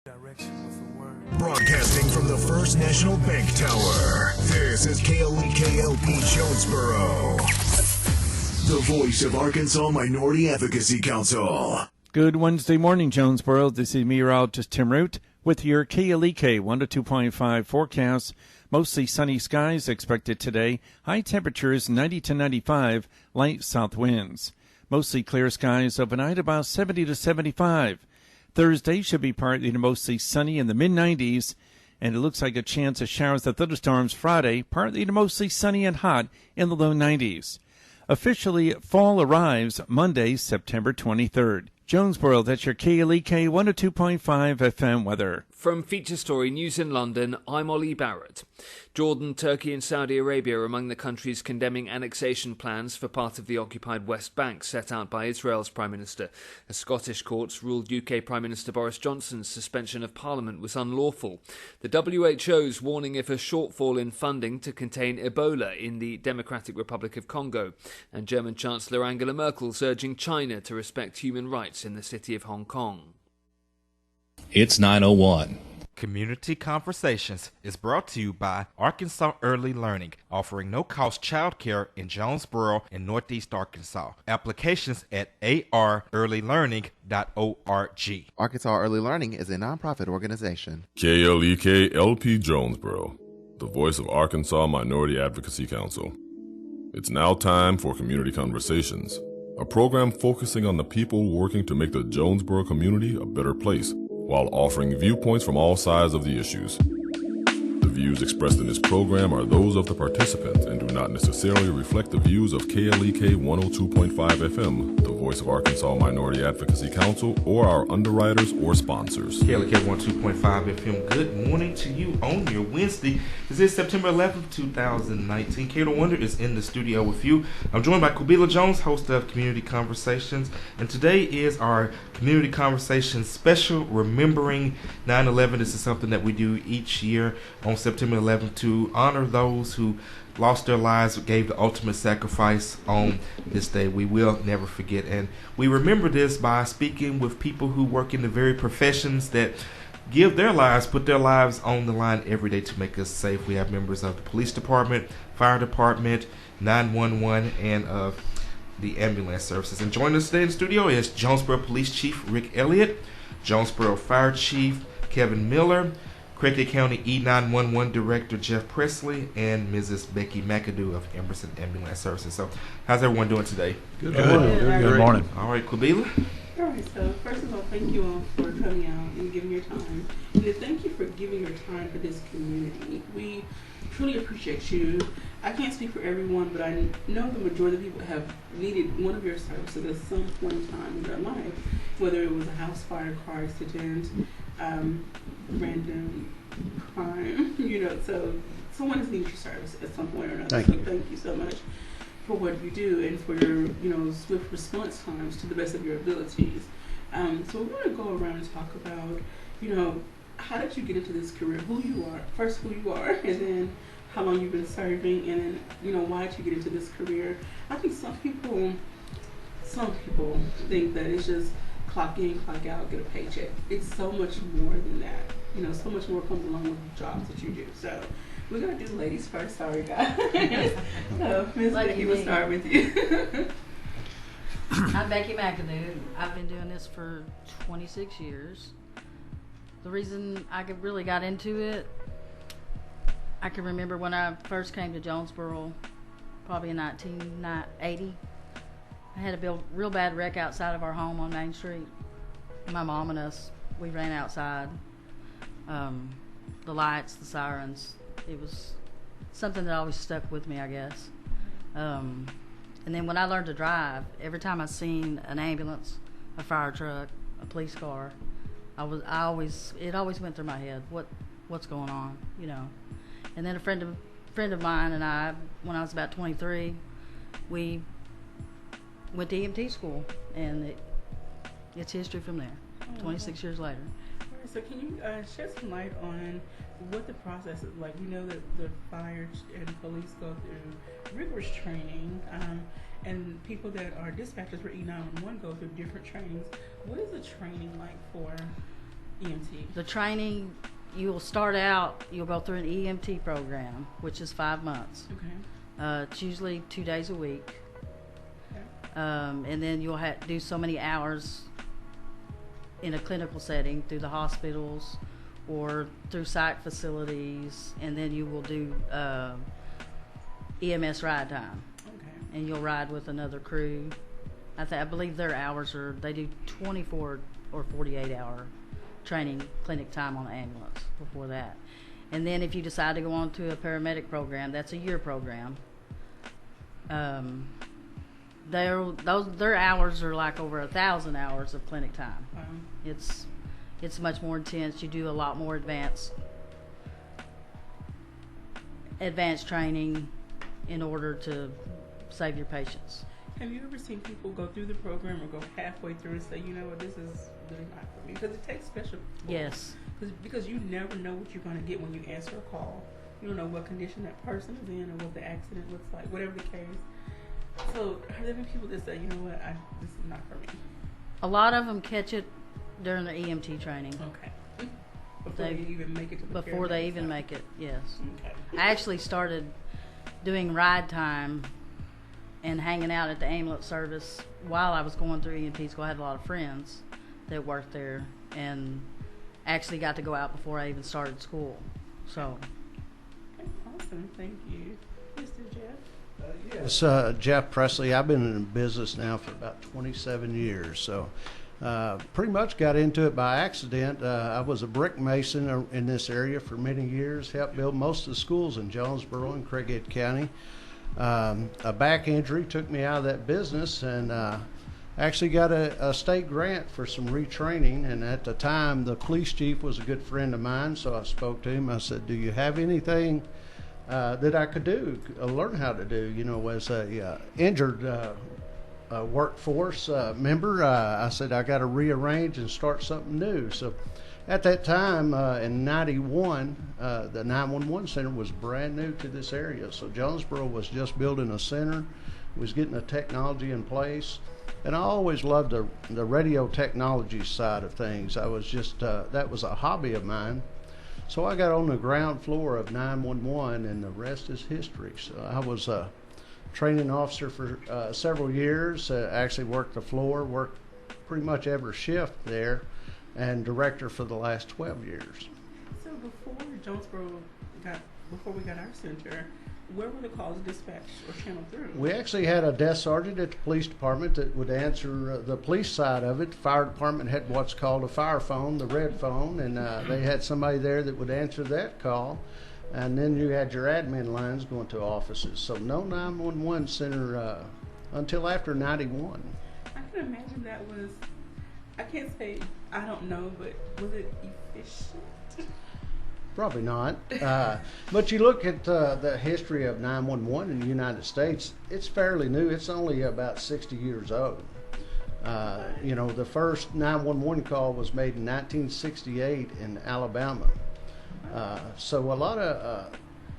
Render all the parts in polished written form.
Direction with the word. Broadcasting from the First National Bank Tower, this is KLEKLP Jonesboro, the voice of Arkansas Minority Advocacy Council. Good Wednesday morning, Jonesboro. This is meteorologist Tim Root with your KLEK 102.5 forecast. Mostly sunny skies expected today. High temperatures 90 to 95, light south winds. Mostly clear skies overnight, about 70 to 75. Thursday should be partly to mostly sunny in the mid-90s, and it looks like a chance of showers and thunderstorms Friday, partly to mostly sunny and hot in the low 90s. Officially, fall arrives Monday, September 23rd. Jonesboro, that's your KLEK 102.5 FM weather. From Feature Story News in London, I'm Ollie Barrett. Jordan, Turkey and Saudi Arabia are among the countries condemning annexation plans for part of the occupied West Bank set out by Israel's Prime Minister. A Scottish court ruled UK Prime Minister Boris Johnson's suspension of Parliament was unlawful. The WHO's warning of a shortfall in funding to contain Ebola in the Democratic Republic of Congo. And German Chancellor Angela Merkel's urging China to respect human rights in the city of Hong Kong. It's 9:01. Community Conversations is brought to you by Arkansas Early Learning, offering no-cost childcare in Jonesboro and Northeast Arkansas. Applications at arearlylearning.org. Arkansas Early Learning is a nonprofit organization. KLEK LP Jonesboro, the voice of Arkansas Minority Advocacy Council. It's now time for Community Conversations, a program focusing on the people working to make the Jonesboro community a better place, while offering viewpoints from all sides of the issues. The views expressed in this program are those of the participants and do not necessarily reflect the views of KLEK 102.5 FM, the voice of Arkansas Minority Advocacy Council, or our underwriters or sponsors. KLEK 102.5 FM, good morning to you on your Wednesday. This is September 11th, 2019. Kato Wonder is in the studio with you. I'm joined by Kubila Jones, host of Community Conversations, and today is our Community Conversations special, remembering 9/11. This is something that we do each year on September 11th to honor those who lost their lives, gave the ultimate sacrifice on this day. We will never forget. And we remember this by speaking with people who work in the very professions that give their lives, put their lives on the line every day to make us safe. We have members of the police department, fire department, 911, and of the ambulance services. And joining us today in the studio is Jonesboro Police Chief Rick Elliott, Jonesboro Fire Chief Kevin Miller, Craighead County E911 Director Jeff Presley, and Mrs. Becky McAdoo of Emerson Ambulance Services. So, how's everyone doing today? Good morning. All right, Kubila. All right, so first of all, thank you all for coming out and giving your time. And thank you for giving your time for this community. We truly appreciate you. I can't speak for everyone, but I know the majority of people have needed one of your services at some point in time in their life, whether it was a house fire, car accident, random crime, so someone has needed your service at some point or another. Thank you so much for what you do and for your, swift response times to the best of your abilities. So we're going to go around and talk about, how did you get into this career? Who you are, and then how long you've been serving, and then, why did you get into this career? I think some people think that it's just clock in, clock out, get a paycheck. It's so much more than that. So much more comes along with the jobs that you do. So we're going to do ladies first. Sorry, guys. So, Ms. Becky, we'll start with you. I'm Becky McAdoo. I've been doing this for 26 years. The reason I really got into it, I can remember when I first came to Jonesboro, probably in 1980. I had a real bad wreck outside of our home on Main Street. My mom and us, we ran outside. The lights, the sirens, it was something that always stuck with me, I guess. And then when I learned to drive, every time I seen an ambulance, a fire truck, a police car, it always went through my head, what's going on, And then a friend of mine and I, when I was about 23, we went to EMT school, and it's history from there. 26 years later. All right, so can you shed some light on what the process is like? We know that the fire and police go through rigorous training, and people that are dispatchers for E911 go through different trainings. What is the training like for EMT. The training, you'll start out, you'll go through an EMT program, which is 5 months. Okay. It's usually 2 days a week. Okay. And then you'll do so many hours in a clinical setting through the hospitals or through psych facilities, and then you will do EMS ride time. Okay. And you'll ride with another crew. I believe their hours they do 24 or 48 hour training clinic time on the ambulance before that. And then if you decide to go on to a paramedic program, that's a year program. Their hours are like over 1,000 hours of clinic time. Wow. It's much more intense. You do a lot more advanced training in order to save your patients. Have you ever seen people go through the program or go halfway through and say, you know what, this is really not for me? Because it takes special people. Yes. Because you never know what you're going to get when you answer a call. You don't know what condition that person is in or what the accident looks like, whatever the case. So have there been people that say, you know what, this is not for me? A lot of them catch it during the EMT training. Okay. Before they even make it to the Before they even make it, yes. Okay. I actually started doing ride time and hanging out at the ambulance service while I was going through EMT school. I had a lot of friends that worked there and actually got to go out before I even started school. So. Okay, awesome. Thank you. Mr. Jeff? Yes, Jeff Presley. I've been in business now for about 27 years, so pretty much got into it by accident. I was a brick mason in this area for many years, helped build most of the schools in Jonesboro and Craighead County. A back injury took me out of that business, and actually got a state grant for some retraining. And at the time, the police chief was a good friend of mine, so I spoke to him. I said, do you have anything that I could do, learn how to do, as a injured workforce member? I said, I got to rearrange and start something new. So at that time, in 91, the 911 center was brand new to this area. So Jonesboro was just building a center, was getting the technology in place. And I always loved the radio technology side of things. I was just, that was a hobby of mine. So I got on the ground floor of 911, and the rest is history. So I was a training officer for several years, actually worked the floor, worked pretty much every shift there, and director for the last 12 years. So before we got our center, where were the calls dispatched or channeled through? We actually had a desk sergeant at the police department that would answer the police side of it. The fire department had what's called a fire phone, the red phone, and they had somebody there that would answer that call. And then you had your admin lines going to offices. So no 911 center until after 91. I can imagine that was, I can't say, I don't know, but was it efficient? Probably not. But you look at the history of 911 in the United States, it's fairly new. It's only about 60 years old. The first 911 call was made in 1968 in Alabama. So a lot of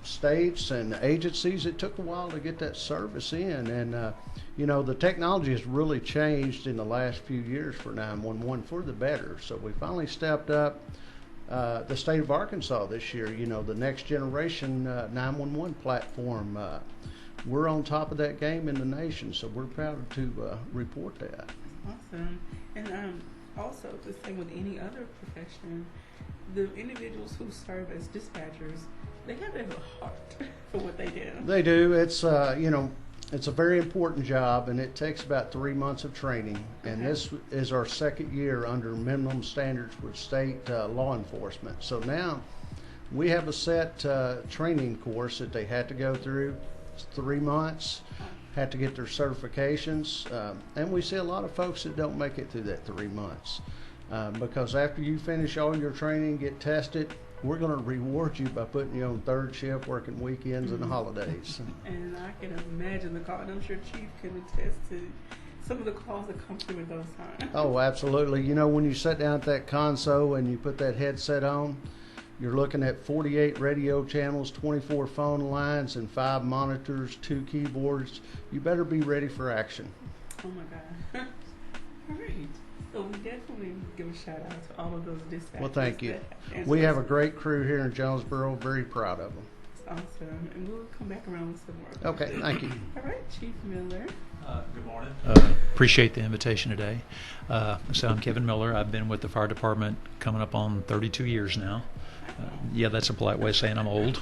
states and agencies, it took a while to get that service in. And, the technology has really changed in the last few years for 911 for the better. So we finally stepped up. The state of Arkansas this year, the next generation 911 platform, we're on top of that game in the nation, so we're proud to report that. Awesome. And also, the same with any other profession, the individuals who serve as dispatchers, they have to have a heart for what they do. They do. It's, it's a very important job, and it takes about 3 months of training. And this is our second year under minimum standards with state law enforcement. So now we have a set training course that they had to go through. It's 3 months, had to get their certifications. And we see a lot of folks that don't make it through that 3 months. Because after you finish all your training, get tested, we're going to reward you by putting you on third shift, working weekends and holidays. And I can imagine the call, and I'm sure Chief can attest to some of the calls that come through at those times. Oh, absolutely. When you sit down at that console and you put that headset on, you're looking at 48 radio channels, 24 phone lines, and 5 monitors, 2 keyboards. You better be ready for action. Oh, my God. All right. So we definitely give a shout out to all of those dispatchers. Well, thank you. We have a great crew here in Jonesboro. Very proud of them. That's awesome. And we'll come back around with some more. Okay, thank you. All right, Chief Miller. Good morning. Appreciate the invitation today. So I'm Kevin Miller. I've been with the fire department coming up on 32 years now. Yeah, that's a polite way of saying I'm old.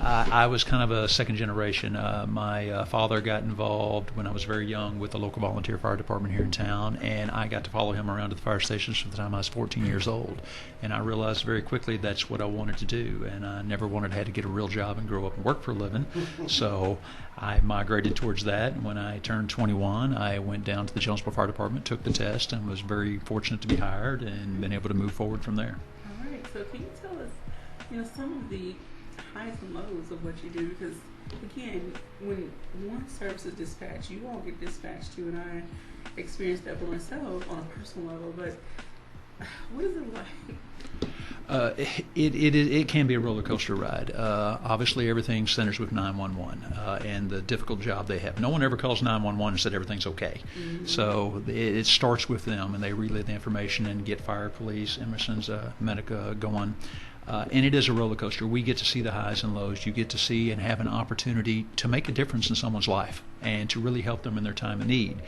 I was kind of a second generation. My father got involved when I was very young with the local volunteer fire department here in town, and I got to follow him around to the fire stations from the time I was 14 years old. And I realized very quickly that's what I wanted to do, and I never wanted to have to get a real job and grow up and work for a living. So I migrated towards that, and when I turned 21, I went down to the Jonesboro Fire Department, took the test, and was very fortunate to be hired and been able to move forward from there. All right, so can you tell us, some of the highs and lows of what you do? Because again, when one service is dispatched, you all get dispatched too, and I experienced that for myself on a personal level. But what is it like? It can be a roller coaster ride. Obviously, everything centers with 911 and the difficult job they have. No one ever calls 911 and said everything's okay. Mm-hmm. So it starts with them, and they relay the information and get fire, police, Emerson's, Medica going. And it is a roller coaster. We get to see the highs and lows. You get to see and have an opportunity to make a difference in someone's life and to really help them in their time of need.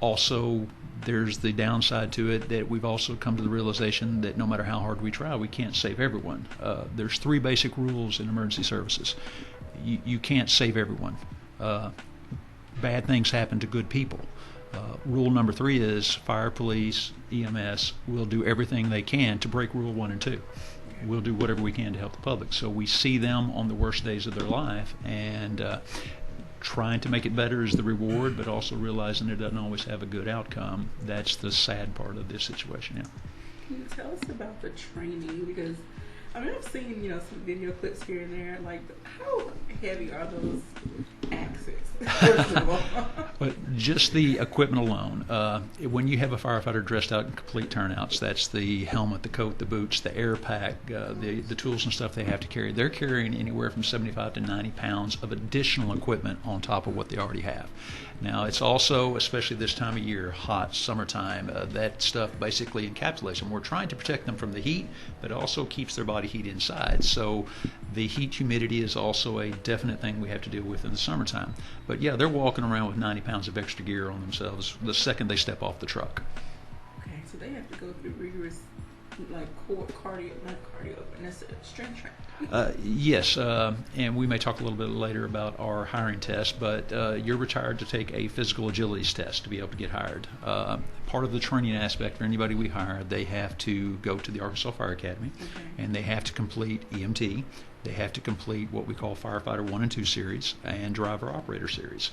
Also, there's the downside to it that we've also come to the realization that no matter how hard we try, we can't save everyone. There's 3 basic rules in emergency services. You can't save everyone. Bad things happen to good people. Rule number 3 is fire, police, EMS will do everything they can to break rule 1 and 2. We'll do whatever we can to help the public. So we see them on the worst days of their life, and trying to make it better is the reward, but also realizing it doesn't always have a good outcome. That's the sad part of this situation. Yeah. Can you tell us about the training? Because I've seen some video clips here and there. Like, how heavy are those axes? First of all, but just the equipment alone. When you have a firefighter dressed out in complete turnouts, that's the helmet, the coat, the boots, the air pack, the tools and stuff they have to carry. They're carrying anywhere from 75 to 90 pounds of additional equipment on top of what they already have. Now, it's also, especially this time of year, hot, summertime, that stuff basically encapsulates them. We're trying to protect them from the heat, but also keeps their body heat inside. So the heat humidity is also a definite thing we have to deal with in the summertime. But yeah, they're walking around with 90 pounds of extra gear on themselves the second they step off the truck. Okay, so they have to go through rigorous, cardio, not cardio, but that's strength training. Yes, and we may talk a little bit later about our hiring test, but you're required to take a physical agilities test to be able to get hired. Part of the training aspect for anybody we hire, they have to go to the Arkansas Fire Academy, and they have to complete EMT. They have to complete what we call Firefighter 1 and 2 series and Driver Operator series.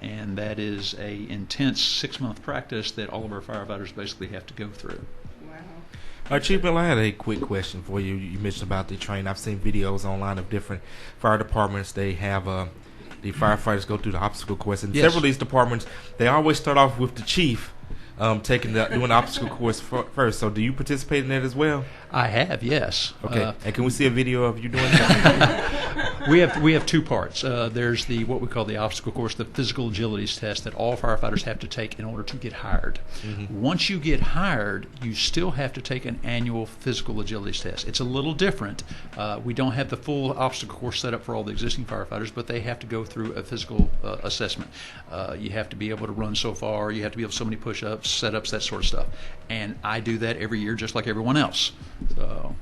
And that is a intense 6-month practice that all of our firefighters basically have to go through. All right, Chief Miller, I had a quick question for you. You mentioned about the training. I've seen videos online of different fire departments. They have the firefighters go through the obstacle course. And several of these departments, they always start off with the chief doing the obstacle course first. So do you participate in that as well? I have, yes. Okay. And can we see a video of you doing that? We have 2 parts. There's what we call the obstacle course, the physical agilities test that all firefighters have to take in order to get hired. Mm-hmm. Once you get hired, you still have to take an annual physical agilities test. It's a little different. We don't have the full obstacle course set up for all the existing firefighters, but they have to go through a physical assessment. You have to be able to run so far. You have to be able to so many push-ups, set-ups, that sort of stuff. And I do that every year just like everyone else. So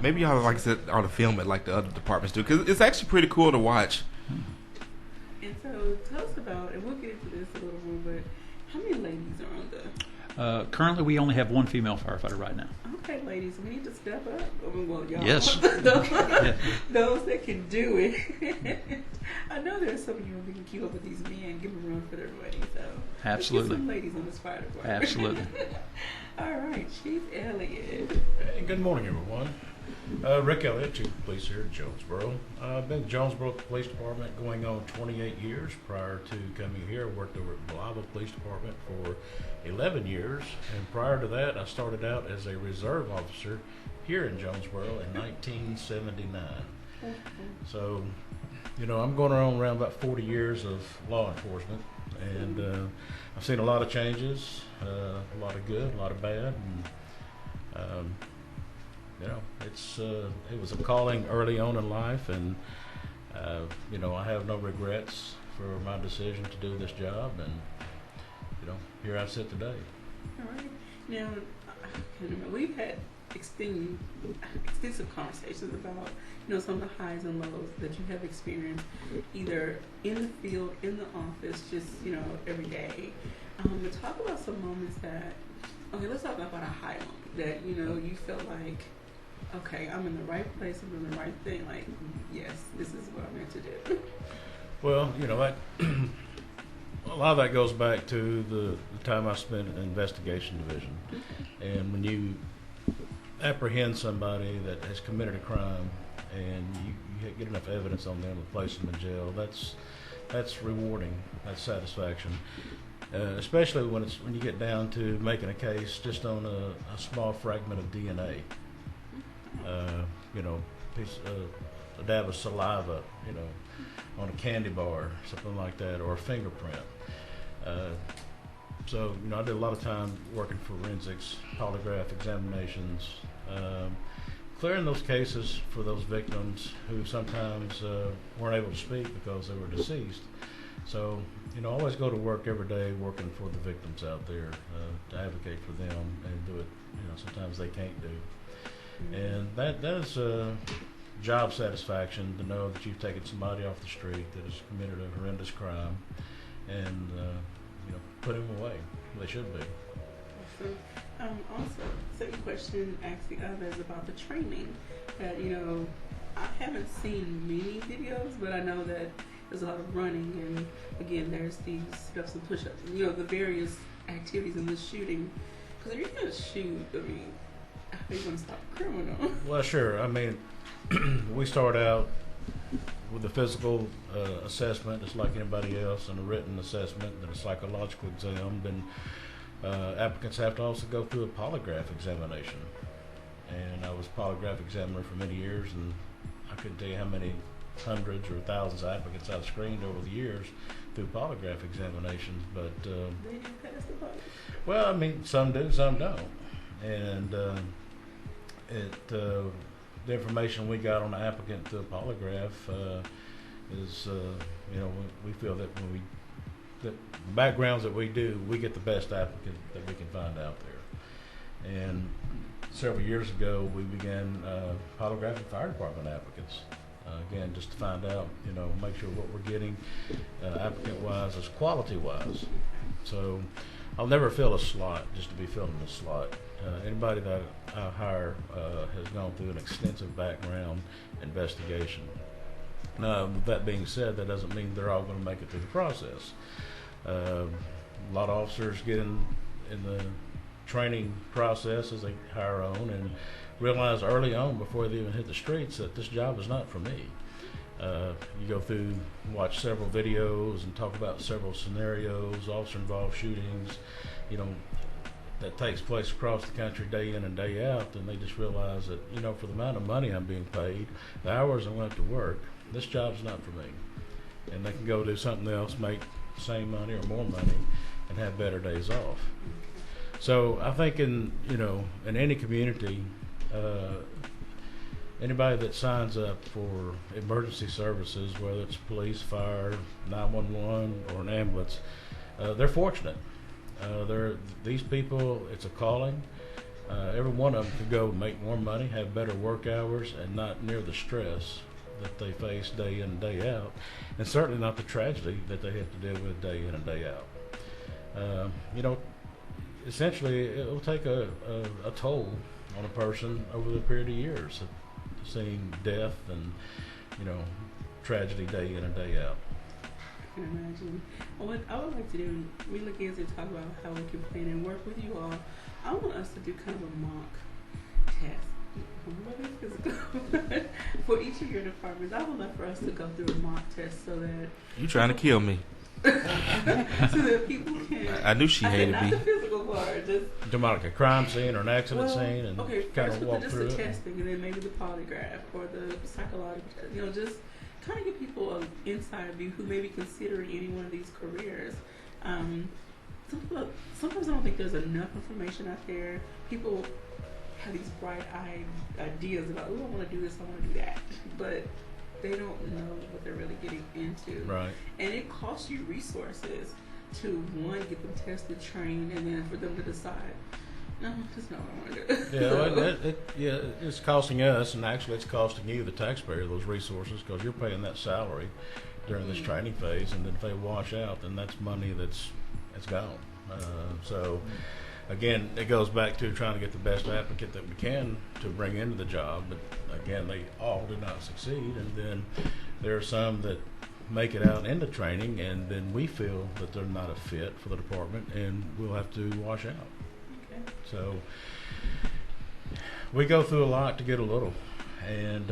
maybe y'all, like I said, ought to film it like the other departments do, because it's actually pretty cool to watch. And so tell us about, and we'll get into this a little more, but how many ladies are on the... currently we only have 1 female firefighter right now. Okay, ladies, we need to step up. Well, y'all. Yes. those that can do it. I know there's some of you who can keep up with these men, give them a run for their money. So absolutely. Let's get some ladies on this fire department. Absolutely. All right, Chief Elliott. Hey, good morning, everyone. Rick Elliott, Chief of Police here at Jonesboro. I've been at Jonesboro Police Department going on 28 years. Prior to coming here, I worked over at Blytheville Police Department for 11 years. And prior to that, I started out as a reserve officer here in Jonesboro in 1979. So, I'm going around about 40 years of law enforcement. And I've seen a lot of changes, a lot of good, a lot of bad, and you know, it was a calling early on in life, and you know, I have no regrets for my decision to do this job, and you know, here I sit today. All right. Now, we've had extensive conversations about, you know, some of the highs and lows that you have experienced, either in the field, in the office, just, you know, every day. But talk about some moments that, okay, let's talk about a high moment that, you know, you felt like, okay, I'm in the right place, I'm doing the right thing, like, yes, this is what I'm meant to do. Well, you know, that a lot of that goes back to the time I spent in the investigation division. And when you apprehend somebody that has committed a crime and you get enough evidence on them to place them in jail, that's rewarding, that's satisfaction. Especially when you get down to making a case just on a small fragment of DNA. You know, a dab of saliva, you know, on a candy bar, something like that, or a fingerprint. So, you know, I did a lot of time working for forensics, polygraph examinations, clearing those cases for those victims who sometimes weren't able to speak because they were deceased. So, you know, I always go to work every day working for the victims out there to advocate for them and do it, you know, sometimes they can't do. And that is job satisfaction to know that you've taken somebody off the street that has committed a horrendous crime and, you know, put them away. They should be. Also, second question, ask the others about the training. That, you know, I haven't seen many videos, but I know that there's a lot of running, and again, there's these sit-ups and push-ups, you know, the various activities in the shooting. Because if you're going to shoot, I mean, how are you going to stop a criminal? Well, sure. I mean, we start out with a physical assessment, just like anybody else, and a written assessment, then a psychological exam. Then applicants have to also go through a polygraph examination. And I was polygraph examiner for many years, and I couldn't tell you how many hundreds or thousands of applicants I've screened over the years through polygraph examinations. But well, I mean, some do, some don't. And the information we got on the applicant to a polygraph is, you know, we feel that the backgrounds that we do, we get the best applicant that we can find out there. And several years ago, we began polygraphing fire department applicants. Again, just to find out, you know, make sure what we're getting applicant-wise is quality-wise. So I'll never fill a slot just to be filling a slot. Anybody that I hire has gone through an extensive background investigation. Now, with that being said, that doesn't mean they're all going to make it through the process. A lot of officers get in the training process as they hire on and realize early on, before they even hit the streets, that this job is not for me. You go through, watch several videos and talk about several scenarios, officer-involved shootings, you know, that takes place across the country day in and day out, and they just realize that, you know, for the amount of money I'm being paid, the hours I went to work, this job's not for me. And they can go do something else, make the same money or more money, and have better days off. So I think in any community, anybody that signs up for emergency services, whether it's police, fire, 911, or an ambulance, they're fortunate. These people, it's a calling. Every one of them could go make more money, have better work hours, and not near the stress that they face day in and day out, and certainly not the tragedy that they have to deal with day in and day out. You know, essentially, it will take a toll on a person over the period of years, seeing death and, you know, tragedy day in and day out. I can imagine. What I would like to do, we look into talk about how we can plan and work with you all. I want us to do kind of a mock test. For each of your departments, I would love for us to go through a mock test so that you trying to kill me. So that people can. I knew she hated not me. The physical part, just like a crime scene or an accident scene, and okay, kind first of walk just through the it. testing, and then maybe the polygraph or the psychological test. You know, just kind of give people an inside view who may be considering any one of these careers, Sometimes I don't think there's enough information out there. People have these bright-eyed ideas about, oh, I want to do this, I want to do that, but they don't know what they're really getting into. Right. And it costs you resources to, one, get them tested, trained, and then for them to decide, no, that's not what I want to do. Yeah, it's costing us, and actually it's costing you, the taxpayer, those resources, because you're paying that salary during this training phase, and then if they wash out, then that's money that's gone. So, again, it goes back to trying to get the best applicant that we can to bring into the job, but again, they all do not succeed, and then there are some that make it out into training, and then we feel that they're not a fit for the department, and we'll have to wash out. Okay. So we go through a lot to get a little, and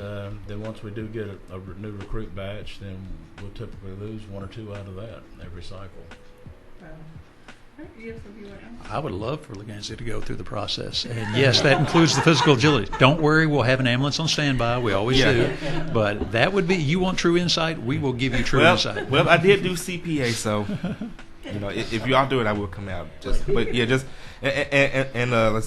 then once we do get a new recruit batch, then we'll typically lose one or two out of that every cycle. I would love for Legacy to go through the process, and yes, that includes the physical agility. Don't worry, we'll have an ambulance on standby. We always do. But that would be, you want true insight, we will give you true insight. Well, I did do CPA, so you know, if y'all do it, I will come out. Let's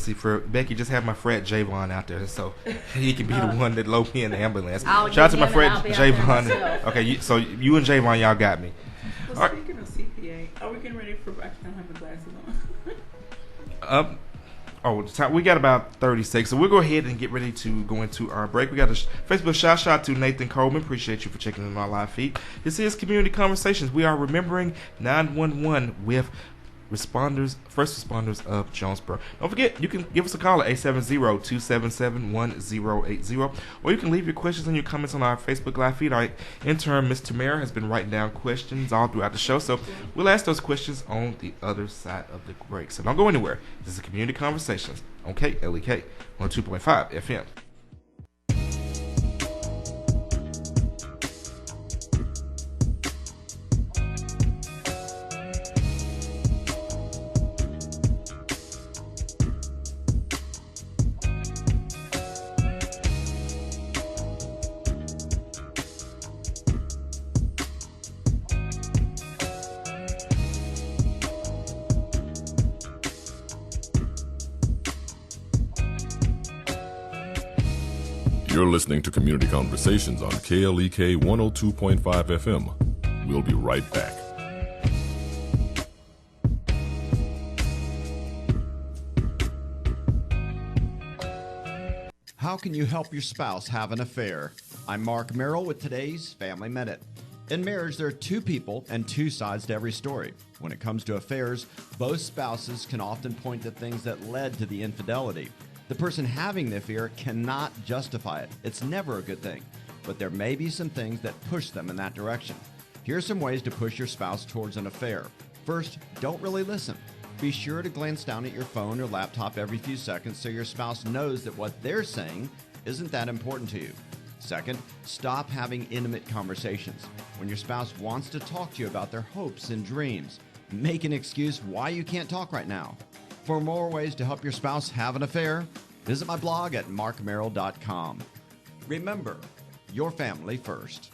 see, for Becky, just have my friend Javon out there, so he can be the one that load me in the ambulance. Shout out to my friend Javon. Okay, so you and Javon, y'all got me. Well, speaking of CPA, are we getting ready for? I don't have the glasses on. We got about 30 seconds, so we'll go ahead and get ready to go into our break. We got a Facebook shout out to Nathan Coleman. Appreciate you for checking in our live feed. This is Community Conversations. We are remembering 911 with first responders of Jonesboro. Don't forget, you can give us a call at 870-277-1080, or you can leave your questions and your comments on our Facebook live feed. Our intern, Ms. Tamara, has been writing down questions all throughout the show, so we'll ask those questions on the other side of the break. So don't go anywhere. This is Community Conversations on KLEK 102.5 FM. You're listening to Community Conversations on KLEK 102.5 FM. We'll be right back. How can you help your spouse have an affair? I'm Mark Merrill with today's Family Minute. In marriage, there are two people and two sides to every story. When it comes to affairs, both spouses can often point to things that led to the infidelity. The person having the affair cannot justify it. It's never a good thing. But there may be some things that push them in that direction. Here are some ways to push your spouse towards an affair. First, don't really listen. Be sure to glance down at your phone or laptop every few seconds so your spouse knows that what they're saying isn't that important to you. Second, stop having intimate conversations. When your spouse wants to talk to you about their hopes and dreams, make an excuse why you can't talk right now. For more ways to help your spouse have an affair, visit my blog at markmerrill.com. Remember, your family first.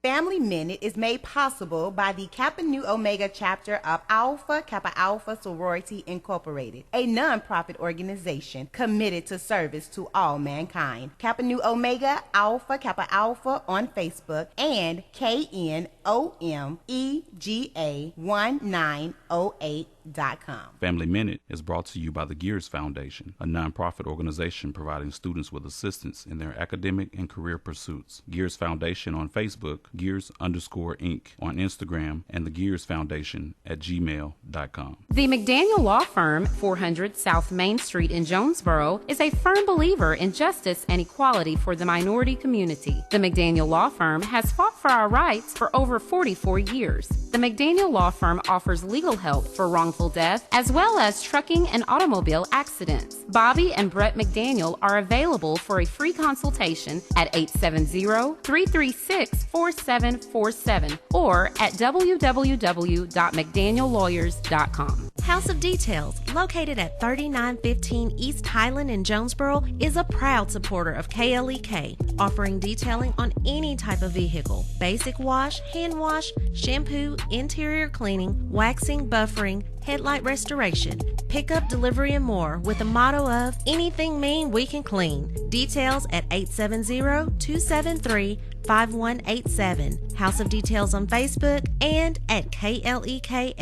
Family Minute is made possible by the Kappa Nu Omega chapter of Alpha Kappa Alpha Sorority Incorporated, a non-profit organization committed to service to all mankind. Kappa Nu Omega Alpha Kappa Alpha on Facebook and KNOMEGA1908.com. Family Minute is brought to you by the Gears Foundation, a non-profit organization providing students with assistance in their academic and career pursuits. Gears Foundation on Facebook, Gears_Inc. on Instagram, and the Gears Foundation at gmail.com. The McDaniel Law Firm, 400 South Main Street in Jonesboro, is a firm believer in justice and equality for the minority community. The McDaniel Law Firm has fought for our rights for over 44 years. The McDaniel Law Firm offers legal help for wrongful death, as well as trucking and automobile accidents. Bobby and Brett McDaniel are available for a free consultation at 870-336-4747 or at www.mcdaniellawyers.com. House of Details, located at 3915 East Highland in Jonesboro, is a proud supporter of KLEK, offering detailing on any type of vehicle: basic wash, hand wash, shampoo, interior cleaning, waxing, buffering, headlight restoration, pickup, delivery, and more, with a motto of anything mean we can clean. Details at 870-273-5187. House of Details on Facebook and at klekfm.org.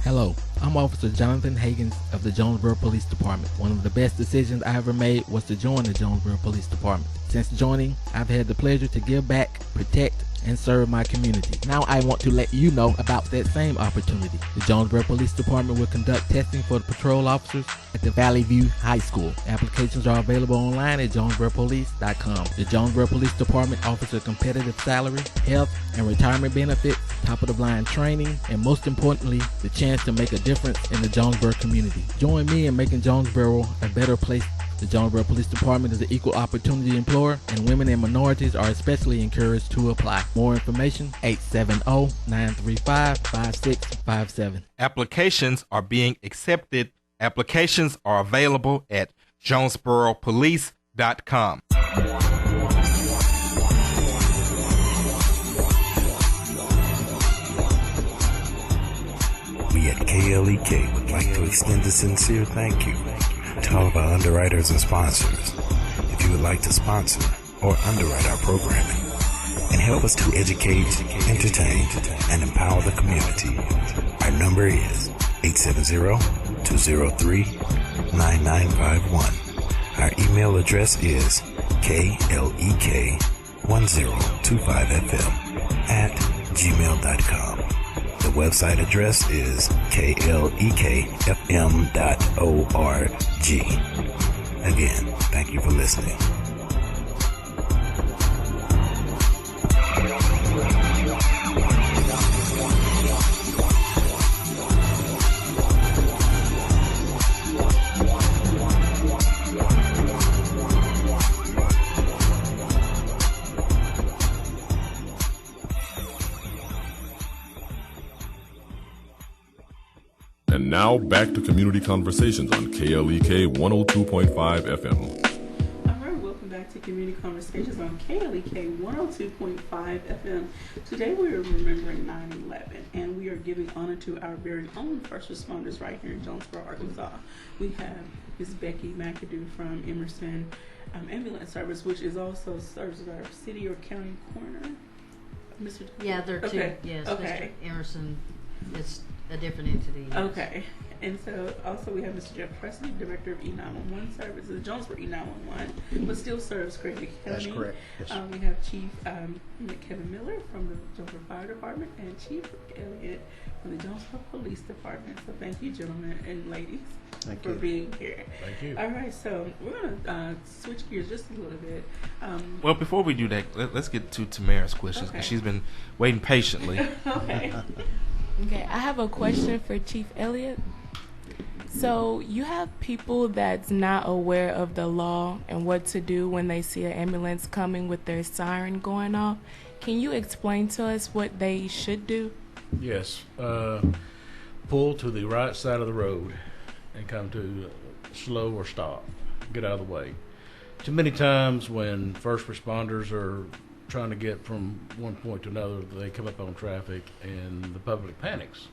Hello, I'm Officer Jonathan Hagens of the Jonesboro Police Department. One of the best decisions I ever made was to join the Jonesboro Police Department. Since joining, I've had the pleasure to give back, protect, and serve my community. Now I want to let you know about that same opportunity. The Jonesboro Police Department will conduct testing for the patrol officers at the Valley View High School. Applications are available online at jonesboropolice.com. The Jonesboro Police Department offers a competitive salary, health, and retirement benefits, top-of-the-line training, and most importantly, the chance to make a difference in the Jonesboro community. Join me in making Jonesboro a better place. The Jonesboro Police Department is an equal opportunity employer, and women and minorities are especially encouraged to apply. More information, 870-935-5657. Applications are being accepted. Applications are available at jonesboropolice.com. We at KLEK would like to extend a sincere thank you to all of our underwriters and sponsors. If you would like to sponsor or underwrite our programming and help us to educate, entertain, and empower the community, our number is 870-203-9951. Our email address is klek1025fm@gmail.com. The website address is klekfm.org. Again, thank you for listening. And now back to Community Conversations on KLEK 102.5 FM. All right, welcome back to Community Conversations on KLEK 102.5 FM. Today we are remembering 9/11, and we are giving honor to our very own first responders right here in Jonesboro, Arkansas. We have Ms. Becky McAdoo from Emerson Ambulance Service, which is also serves as our city or county coroner. Mr. Yeah, they're two. Okay. Yes, Okay. Mr. Emerson is a different entity. Yes. Okay. And so also we have Mr. Jeff Presley, Director of E911 Services, Jonesboro E911, but still serves Craig County. That's correct. Yes. We have Chief Kevin Miller from the Jonesboro Fire Department and Chief Elliott from the Jonesboro Police Department. So thank you, gentlemen and ladies, for being here. Thank you. All right, so we're going to switch gears just a little bit. Well, before we do that, let's get to Tamara's questions, because she's been waiting patiently. Okay. Okay, I have a question for Chief Elliott. So you have people that's not aware of the law and what to do when they see an ambulance coming with their siren going off. Can you explain to us what they should do? Yes. Pull to the right side of the road and come to slow or stop. Get out of the way. Too many times when first responders are trying to get from one point to another, they come up on traffic and the public panics.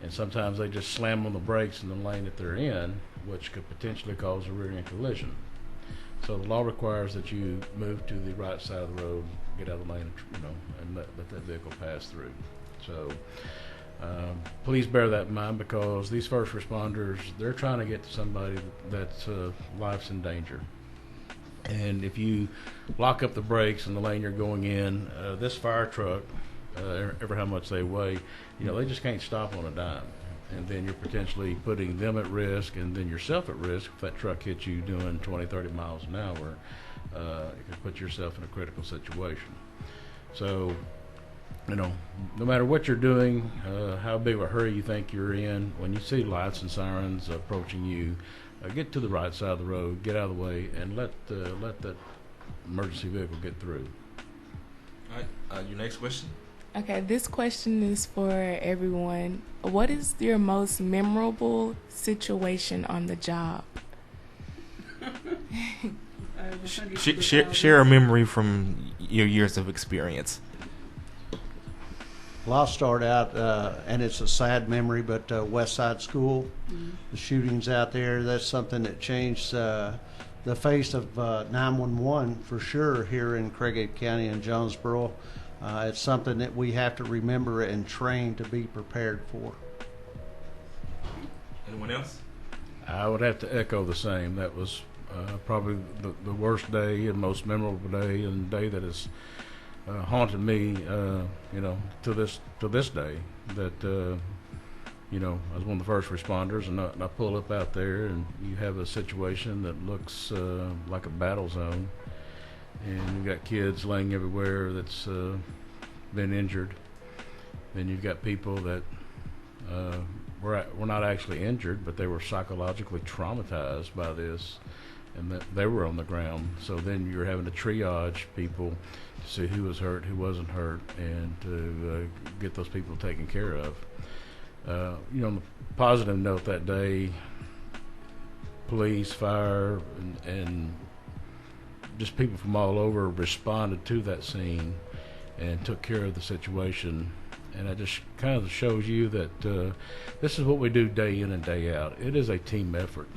And sometimes they just slam on the brakes in the lane that they're in, which could potentially cause a rear-end collision. So the law requires that you move to the right side of the road, get out of the lane, and let that vehicle pass through. So please bear that in mind, because these first responders, they're trying to get to somebody that's life's in danger. And if you lock up the brakes in the lane you're going in, this fire truck, ever how much they weigh, they just can't stop on a dime. And then you're potentially putting them at risk and then yourself at risk. If that truck hits you doing 20, 30 miles an hour, it could put yourself in a critical situation. So no matter what you're doing, how big of a hurry you think you're in, when you see lights and sirens approaching you, get to the right side of the road, get out of the way, and let that emergency vehicle get through. All right, your next question? Okay, this question is for everyone. What is your most memorable situation on the job? Share a memory from your years of experience. Well, I'll start out, and it's a sad memory, but West Side School, the shootings out there, that's something that changed the face of 911 for sure here in Craighead County and Jonesboro. It's something that we have to remember and train to be prepared for. Anyone else? I would have to echo the same. That was probably the worst day and most memorable day, and day that has haunted me, to this day. That I was one of the first responders, and I pull up out there, and you have a situation that looks like a battle zone, and you've got kids laying everywhere that's been injured. Then you've got people that were not actually injured, but they were psychologically traumatized by this, and that they were on the ground. So then you're having to triage people to see who was hurt, who wasn't hurt, and to get those people taken care of. On the positive note, that day, police, fire, and just people from all over responded to that scene and took care of the situation. And it just kind of shows you that this is what we do day in and day out. It is a team effort.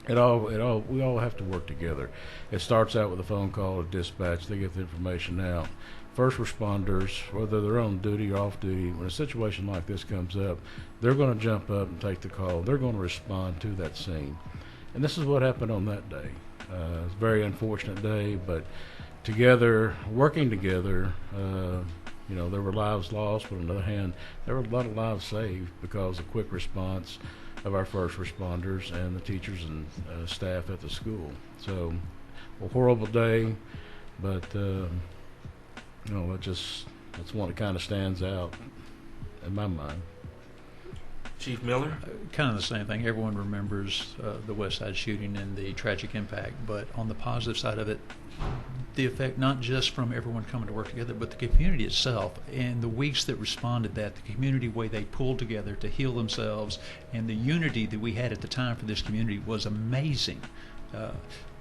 We all have to work together. It starts out with a phone call or dispatch. They get the information out. First responders, whether they're on duty or off duty, when a situation like this comes up, they're going to jump up and take the call. They're going to respond to that scene. And this is what happened on that day. It's a very unfortunate day, but together, working together, there were lives lost, but on the other hand, there were a lot of lives saved because of quick response of our first responders and the teachers and staff at the school. So, a horrible day, but that's one that kind of stands out in my mind. Chief Miller? Kind of the same thing. Everyone remembers the West Side shooting and the tragic impact, but on the positive side of it, the effect not just from everyone coming to work together, but the community itself and the weeks that responded that, the community way they pulled together to heal themselves, and the unity that we had at the time for this community was amazing.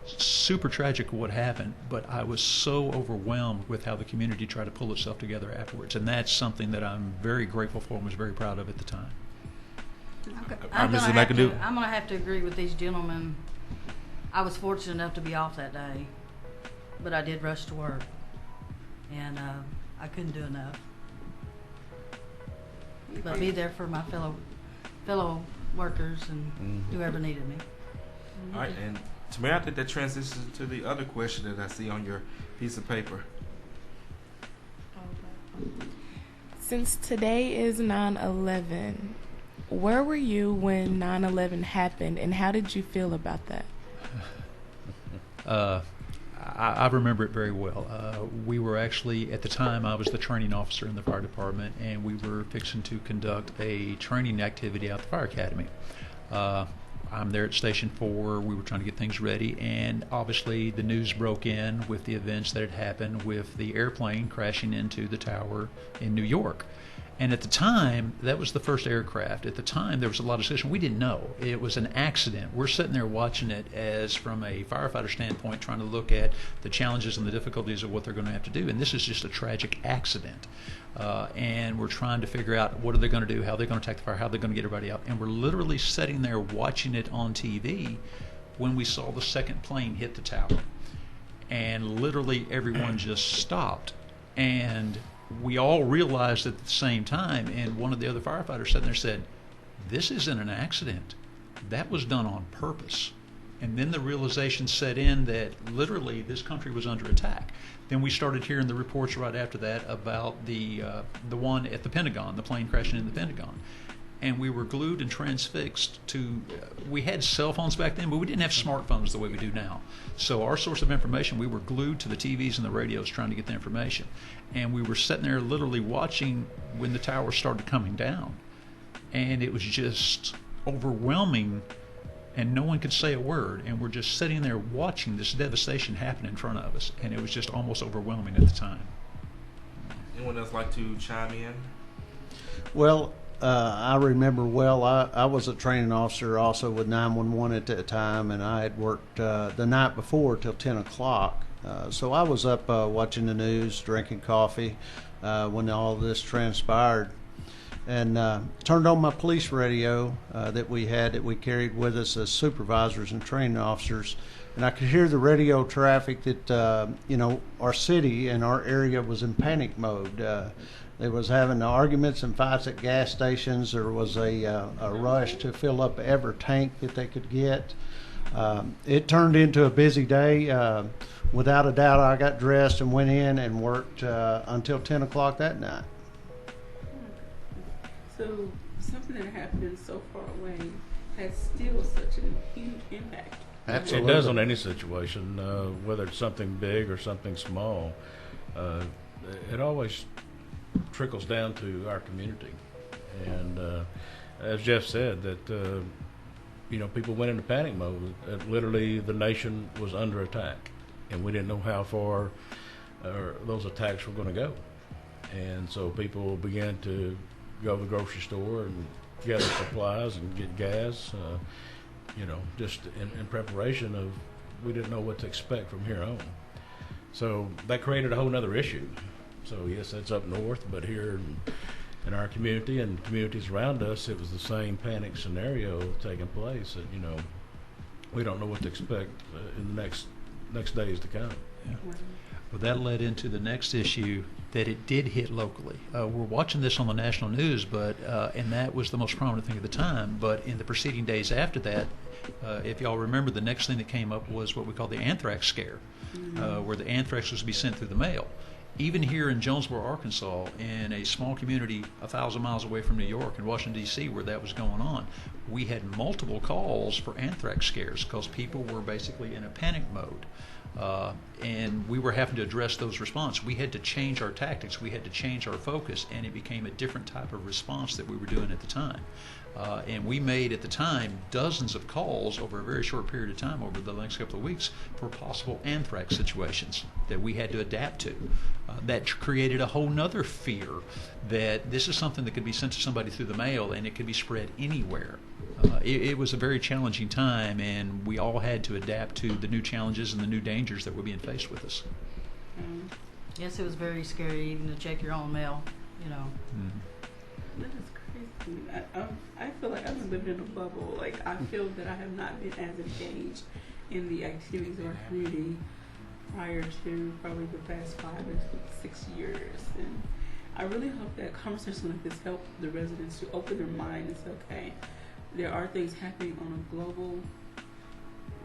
Super tragic what happened, but I was so overwhelmed with how the community tried to pull itself together afterwards, and that's something that I'm very grateful for and was very proud of at the time. I'm going to have to agree with these gentlemen. I was fortunate enough to be off that day, but I did rush to work, and I couldn't do enough. But be there for my fellow workers and whoever needed me. All right, and Tamara, I think that transitions to the other question that I see on your piece of paper. Since today is 9/11, where were you when 9/11 happened, and how did you feel about that? I remember it very well. We were actually, at the time, I was the training officer in the fire department, and we were fixing to conduct a training activity at the fire academy. I'm there at Station 4. We were trying to get things ready, and obviously the news broke in with the events that had happened with the airplane crashing into the tower in New York. And at the time, that was the first aircraft. At the time, there was a lot of discussion. We didn't know. It was an accident. We're sitting there watching it as, from a firefighter standpoint, trying to look at the challenges and the difficulties of what they're going to have to do. And this is just a tragic accident. And we're trying to figure out what are they going to do, how they're going to attack the fire, how they're going to get everybody out. And we're literally sitting there watching it on TV when we saw the second plane hit the tower. And literally everyone just stopped. And we all realized at the same time, and one of the other firefighters sitting there said, "This isn't an accident. That was done on purpose." And then the realization set in that literally this country was under attack. Then we started hearing the reports right after that about the one at the Pentagon, the plane crashing in the Pentagon. and we were glued and transfixed to, we had cell phones back then, but we didn't have smartphones the way we do now. So our source of information, we were glued to the TVs and the radios trying to get the information. And we were sitting there literally watching when the towers started coming down. And it was just overwhelming, and no one could say a word. And we're just sitting there watching this devastation happen in front of us. And it was just almost overwhelming at the time. Anyone else like to chime in? Well, I remember well, I was a training officer also with 911 at that time, and I had worked the night before till 10 o'clock. So I was up watching the news, drinking coffee when all this transpired, and turned on my police radio that we carried with us as supervisors and training officers. And I could hear the radio traffic that, our city and our area was in panic mode. They was having arguments and fights at gas stations. There was a rush to fill up every tank that they could get. It turned into a busy day. Without a doubt, I got dressed and went in and worked until 10 o'clock that night. So something that happened so far away has still such a huge impact. Absolutely. It does on any situation, whether it's something big or something small. It always trickles down to our community. And as Jeff said, that people went into panic mode. Literally, the nation was under attack, and we didn't know how far those attacks were going to go. And so people began to go to the grocery store and gather supplies and get gas. Just in preparation of, we didn't know what to expect from here on. So that created a whole other issue. So yes, that's up north, but here in our community and communities around us, it was the same panic scenario taking place. And we don't know what to expect in the next days to come. Yeah. Well, that led into the next issue, that it did hit locally. We're watching this on the national news, but and that was the most prominent thing at the time. But in the preceding days after that, if y'all remember, the next thing that came up was what we call the anthrax scare, where the anthrax was to be sent through the mail. Even here in Jonesboro, Arkansas, in a small community 1,000 miles away from New York and Washington, D.C., where that was going on, we had multiple calls for anthrax scares because people were basically in a panic mode. And we were having to address those responses. We had to change our tactics. We had to change our focus, and it became a different type of response that we were doing at the time. And we made, at the time, dozens of calls over a very short period of time over the next couple of weeks for possible anthrax situations that we had to adapt to. That created a whole nother fear that this is something that could be sent to somebody through the mail and it could be spread anywhere. It was a very challenging time, and we all had to adapt to the new challenges and the new dangers that were being faced with us. Yes, it was very scary even to check your own mail, Mm-hmm. That is crazy. I feel like I've been living in a bubble. Like, I feel that I have not been as engaged in the activities of our community prior to probably the past 5 or 6 years. And I really hope that conversation like this help the residents to open their mind and say, okay, there are things happening on a global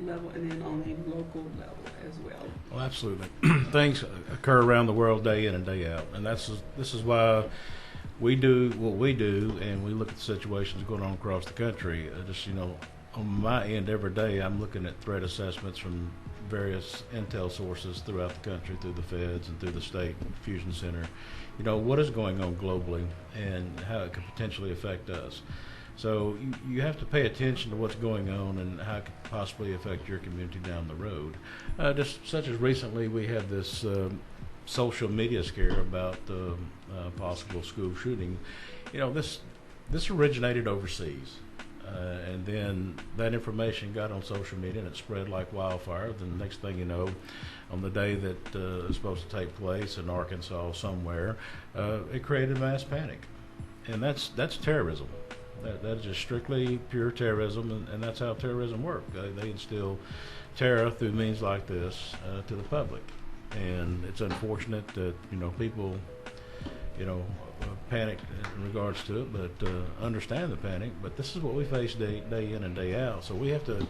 level and then on a local level as well. Well, absolutely. Things occur around the world day in and day out, and this is why we do what we do, and we look at the situations going on across the country. On my end, every day I'm looking at threat assessments from various intel sources throughout the country, through the feds and through the state fusion center. What is going on globally and how it could potentially affect us. So you have to pay attention to what's going on and how it could possibly affect your community down the road. Just such as recently we had this social media scare about the possible school shooting. This originated overseas, and then that information got on social media and it spread like wildfire. Then the next thing you know, on the day that it's supposed to take place in Arkansas somewhere, it created mass panic, and that's terrorism. That is just strictly pure terrorism, and that's how terrorism works. They instill terror through means like this to the public, and it's unfortunate that people panic in regards to it, but understand the panic. But this is what we face day in and day out. So we have to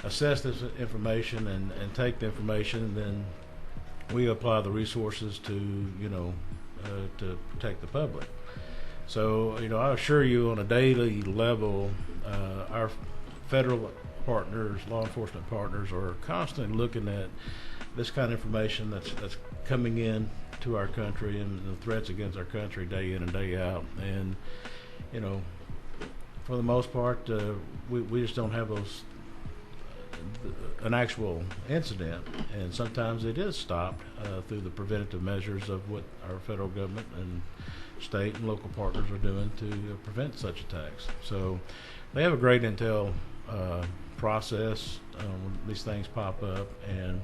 assess this information and take the information, and then we apply the resources to protect the public. So, I assure you on a daily level, our federal partners, law enforcement partners, are constantly looking at this kind of information that's coming in to our country and the threats against our country day in and day out. And, for the most part, we just don't have an actual incident, and sometimes it is stopped through the preventative measures of what our federal government and state and local partners are doing to prevent such attacks. So they have a great intel process when these things pop up. And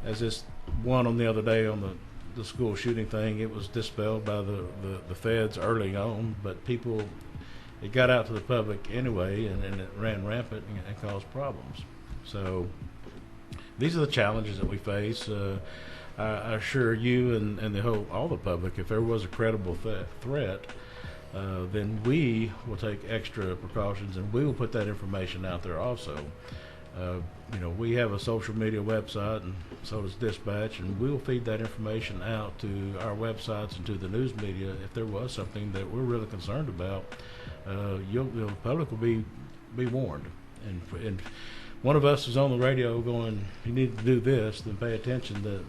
as this one on the other day on the school shooting thing, it was dispelled by the feds early on, but it got out to the public anyway, and it ran rampant and caused problems. So these are the challenges that we face. I assure you and all the public, if there was a credible threat, then we will take extra precautions, and we will put that information out there also. We have a social media website, and so does Dispatch, and we will feed that information out to our websites and to the news media if there was something that we're really concerned about. The public will be warned. And one of us is on the radio going, you need to do this, then pay attention that,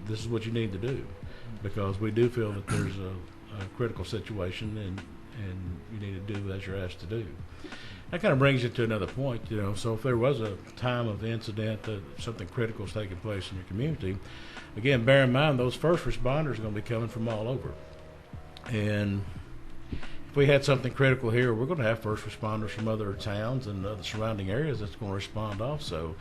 this is what you need to do, because we do feel that there's a critical situation and you need to do as you're asked to do. That kind of brings you to another point, so if there was a time of incident that something critical is taking place in your community, again, bear in mind those first responders are going to be coming from all over. And if we had something critical here, we're going to have first responders from other towns and other surrounding areas that's going to respond also.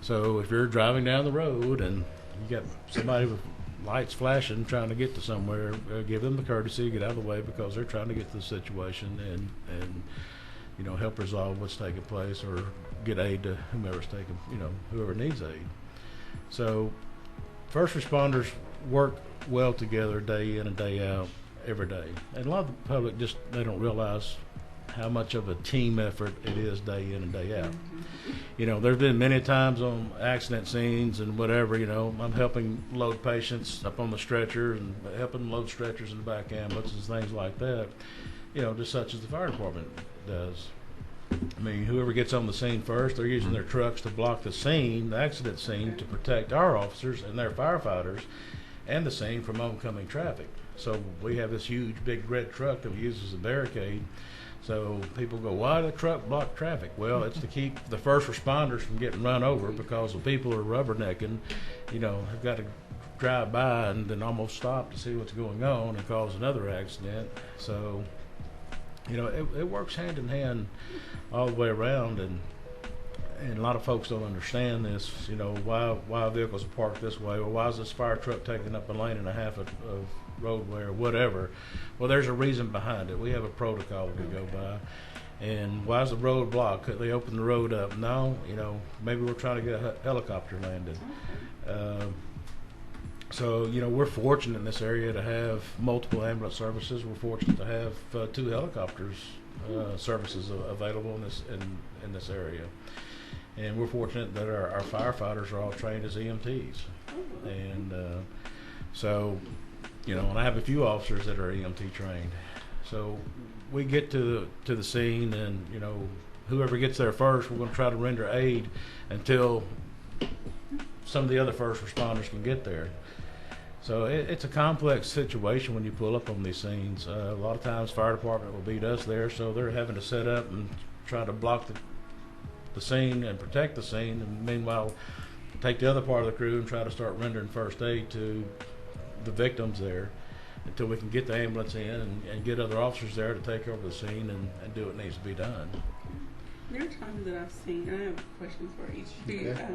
So if you're driving down the road and you got somebody with lights flashing trying to get to somewhere, give them the courtesy, get out of the way, because they're trying to get to the situation and help resolve what's taking place or get aid to whoever needs aid. So first responders work well together day in and day out, every day. And a lot of the public they don't realize how much of a team effort it is day in and day out. There's been many times on accident scenes and whatever, I'm helping load patients up on the stretcher and helping load stretchers in the back ambulances, things like that, just such as the fire department does. I mean, whoever gets on the scene first, they're using their trucks to block the scene, the accident scene, to protect our officers and their firefighters and the scene from oncoming traffic. So we have this huge big red truck that we use as a barricade. So people go, why did the truck block traffic? Well, it's to keep the first responders from getting run over, because the people are rubbernecking, have got to drive by and then almost stop to see what's going on and cause another accident. So, it works hand in hand all the way around, and a lot of folks don't understand this, why vehicles are parked this way, or why is this fire truck taking up a lane and a half of roadway or whatever. Well, there's a reason behind it. We have a protocol that we go by. And why is the road blocked? Could they open the road up? No, maybe we're trying to get a helicopter landed. So, we're fortunate in this area to have multiple ambulance services. We're fortunate to have 2 helicopters services available in this area. And we're fortunate that our firefighters are all trained as EMTs. And so, and I have a few officers that are EMT trained. So we get to the scene, and, whoever gets there first, we're going to try to render aid until some of the other first responders can get there. So it's a complex situation when you pull up on these scenes. A lot of times fire department will beat us there, so they're having to set up and try to block the scene and protect the scene, and meanwhile take the other part of the crew and try to start rendering first aid to the victims there until we can get the ambulance in and get other officers there to take over the scene and do what needs to be done. There are times that I've seen, and I have questions for each of you. Okay.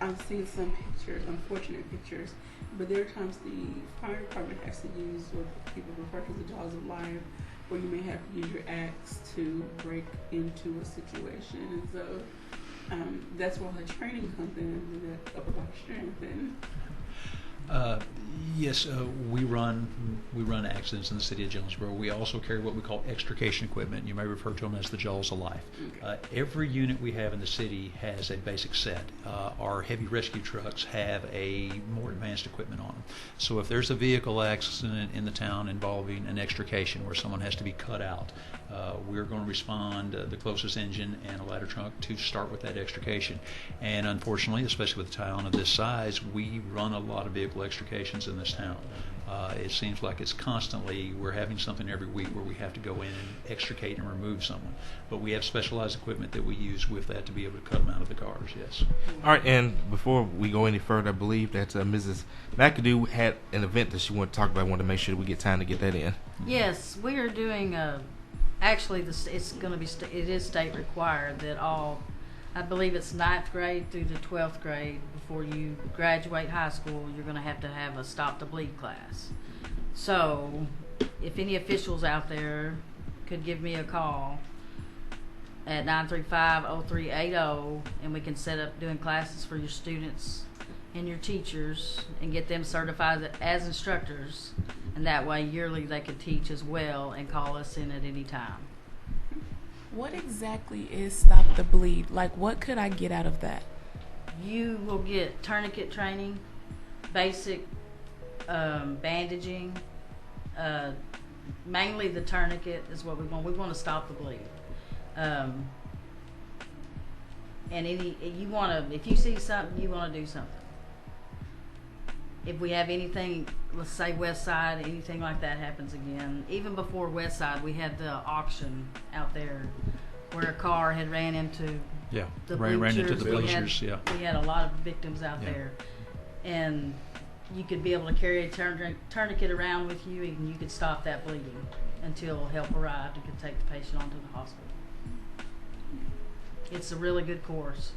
I've seen some pictures, unfortunate pictures, but there are times the fire department has to use what people refer to as the jaws of life, where you may have to use your axe to break into a situation. And so that's where the training comes in, and that upper body strength. And Yes, we run accidents in the city of Jonesboro. We also carry what we call extrication equipment. You may refer to them as the jaws of life. Every unit we have in the city has a basic set. Our heavy rescue trucks have a more advanced equipment on them. So if there's a vehicle accident in the town involving an extrication where someone has to be cut out, we're going to respond the closest engine and a ladder truck to start with that extrication. And unfortunately, especially with a town of this size, we run a lot of vehicle extrications in this town. It seems like it's constantly, we're having something every week where we have to go in and extricate and remove someone. But we have specialized equipment that we use with that to be able to cut them out of the cars, yes. All right, and before we go any further, I believe that Mrs. McAdoo had an event that she wanted to talk about. I wanted to make sure that we get time to get that in. Yes, we are doing actually, it's going to be, it is state required that all, I believe it's 9th grade through the 12th grade, before you graduate high school, you're going to have a Stop the Bleed class. So, if any officials out there could give me a call at 935-0380, and we can set up doing classes for your students and your teachers and get them certified as instructors, and that way yearly they could teach as well and call us in at any time. What exactly is Stop the Bleed? Like, what could I get out of that? You will get tourniquet training, basic bandaging. Mainly the tourniquet is what we want. We want to stop the bleed. And if you see something, you want to do something. If we have anything, let's say West Side, anything like that happens again. Even before West Side, we had the auction out there where a car had ran into the bleachers. Ran into the bleachers, We had a lot of victims out there. And you could be able to carry a tourniquet around with you, and you could stop that bleeding until help arrived and could take the patient onto the hospital. It's a really good course.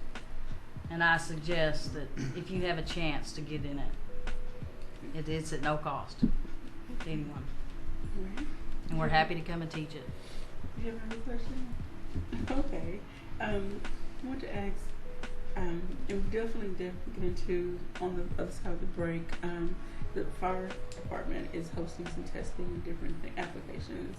And I suggest that if you have a chance to get in it, it's at no cost to anyone. And we're happy to come and teach it. Do you have another question? Okay. I want to ask, and we definitely get into, on the other side of the break, the fire department is hosting some testing and different applications.